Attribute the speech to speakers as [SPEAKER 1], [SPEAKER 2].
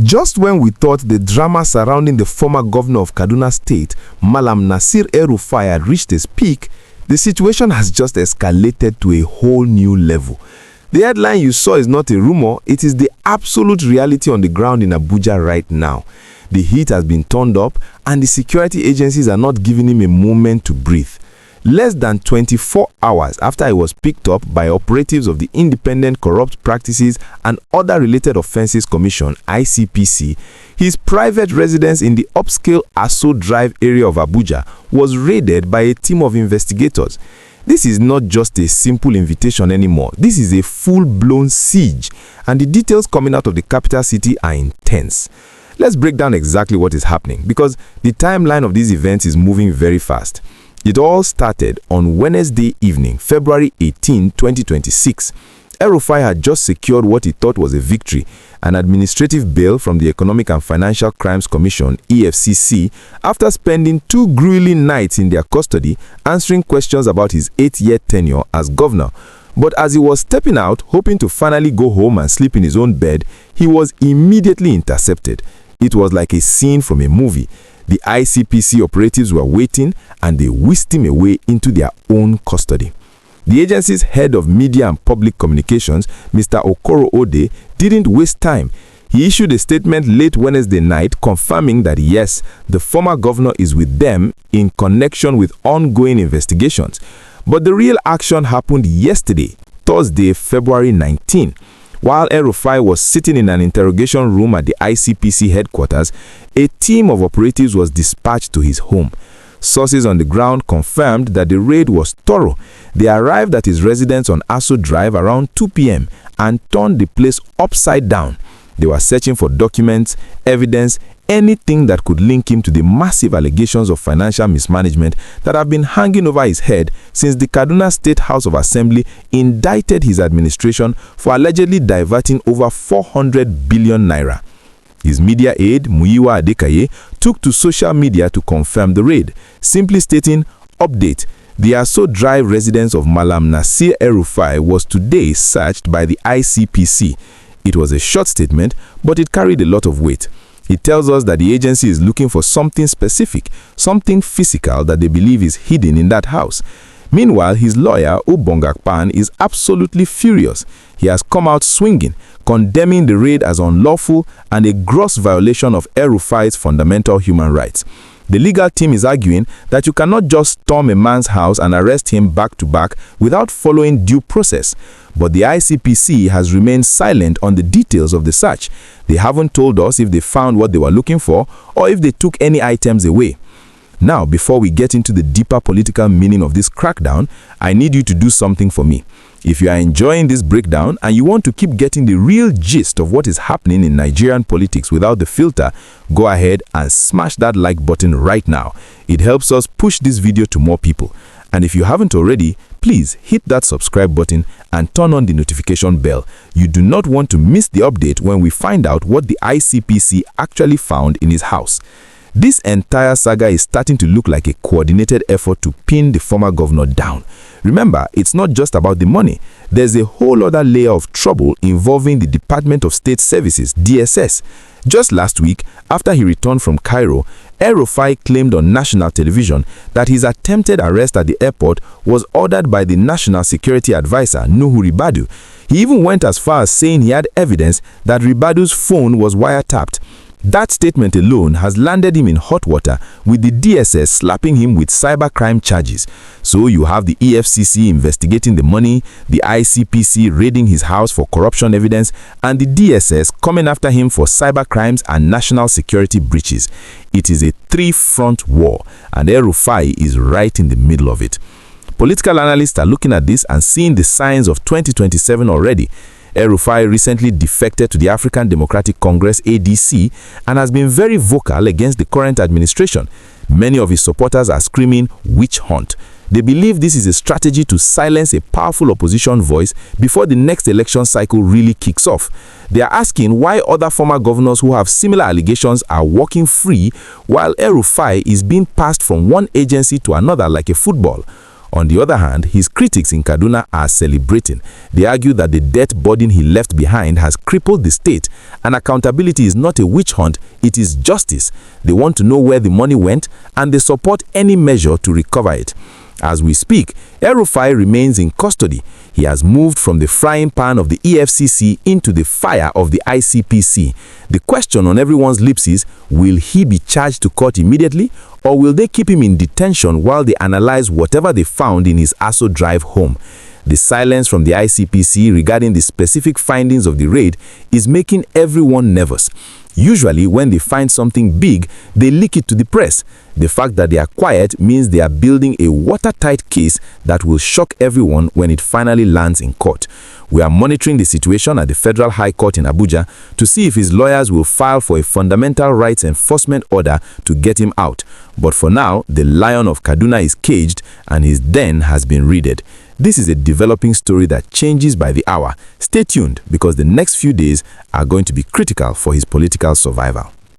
[SPEAKER 1] Just when we thought the drama surrounding the former governor of Kaduna State, Malam Nasir El-Rufai, had reached its peak, the situation has just escalated to a whole new level. The headline you saw is not a rumor, it is the absolute reality on the ground in Abuja right now. The heat has been turned up and the security agencies are not giving him a moment to breathe. Less than 24 hours after he was picked up by operatives of the Independent Corrupt Practices and Other Related Offences Commission (ICPC), his private residence in the upscale Aso Drive area of Abuja was raided by a team of investigators. This is not just a simple invitation anymore. This is a full-blown siege, and the details coming out of the capital city are intense. Let's break down exactly what is happening, because the timeline of these events is moving very fast. It all started on Wednesday evening, February 18, 2026. El-Rufai had just secured what he thought was a victory, an administrative bail from the Economic and Financial Crimes Commission (EFCC), after spending 2 grueling nights in their custody answering questions about his 8-year tenure as governor. But as he was stepping out, hoping to finally go home and sleep in his own bed, he was immediately intercepted. It was like a scene from a movie. The ICPC operatives were waiting and they whisked him away into their own custody. The agency's head of media and public communications, Mr. Okoro Ode, didn't waste time. He issued a statement late Wednesday night confirming that yes, the former governor is with them in connection with ongoing investigations. But the real action happened yesterday, Thursday, February 19. While El-Rufai was sitting in an interrogation room at the ICPC headquarters, a team of operatives was dispatched to his home. Sources on the ground confirmed that the raid was thorough. They arrived at his residence on Aso Drive around 2 p.m. and turned the place upside down. They were searching for documents, evidence, anything that could link him to the massive allegations of financial mismanagement that have been hanging over his head since the Kaduna State House of Assembly indicted his administration for allegedly diverting over 400 billion naira. His media aide, Muyiwa Adekaye, took to social media to confirm the raid, simply stating, "Update. The Aso Drive residence of Malam Nasir El-Rufai was today searched by the ICPC. It was a short statement, but it carried a lot of weight. It tells us that the agency is looking for something specific, something physical that they believe is hidden in that house." Meanwhile, his lawyer, Ubongakpan, is absolutely furious. He has come out swinging, condemning the raid as unlawful and a gross violation of El-Rufai's fundamental human rights. The legal team is arguing that you cannot just storm a man's house and arrest him back to back without following due process. But the ICPC has remained silent on the details of the search. They haven't told us if they found what they were looking for or if they took any items away. Now, before we get into the deeper political meaning of this crackdown, I need you to do something for me. If you are enjoying this breakdown and you want to keep getting the real gist of what is happening in Nigerian politics without the filter, go ahead and smash that like button right now. It helps us push this video to more people. And if you haven't already, please hit that subscribe button and turn on the notification bell. You do not want to miss the update when we find out what the ICPC actually found in his house. This entire saga is starting to look like a coordinated effort to pin the former governor down. Remember, it's not just about the money. There's a whole other layer of trouble involving the Department of State Services, DSS. Just last week, after he returned from Cairo, El-Rufai claimed on national television that his attempted arrest at the airport was ordered by the National Security Advisor, Nuhu Ribadu. He even went as far as saying he had evidence that Ribadu's phone was wiretapped. That statement alone has landed him in hot water, with the DSS slapping him with cybercrime charges. So you have the EFCC investigating the money, the ICPC raiding his house for corruption evidence, and the DSS coming after him for cybercrimes and national security breaches. It is a three-front war, and El-Rufai is right in the middle of it. Political analysts are looking at this and seeing the signs of 2027 already. El-Rufai recently defected to the African Democratic Congress (ADC) and has been very vocal against the current administration. Many of his supporters are screaming witch hunt. They believe this is a strategy to silence a powerful opposition voice before the next election cycle really kicks off. They are asking why other former governors who have similar allegations are walking free while El-Rufai is being passed from one agency to another like a football. On the other hand, his critics in Kaduna are celebrating. They argue that the debt burden he left behind has crippled the state, and accountability is not a witch hunt, it is justice. They want to know where the money went, and they support any measure to recover it. As we speak, El-Rufai remains in custody. He has moved from the frying pan of the EFCC into the fire of the ICPC. The question on everyone's lips is, will he be charged to court immediately, or will they keep him in detention while they analyze whatever they found in his Aso Drive home? The silence from the ICPC regarding the specific findings of the raid is making everyone nervous. Usually, when they find something big, they leak it to the press. The fact that they are quiet means they are building a watertight case that will shock everyone when it finally lands in court. We are monitoring the situation at the Federal High Court in Abuja to see if his lawyers will file for a fundamental rights enforcement order to get him out. But for now, the Lion of Kaduna is caged and his den has been raided. This is a developing story that changes by the hour. Stay tuned because the next few days are going to be critical for his political survival.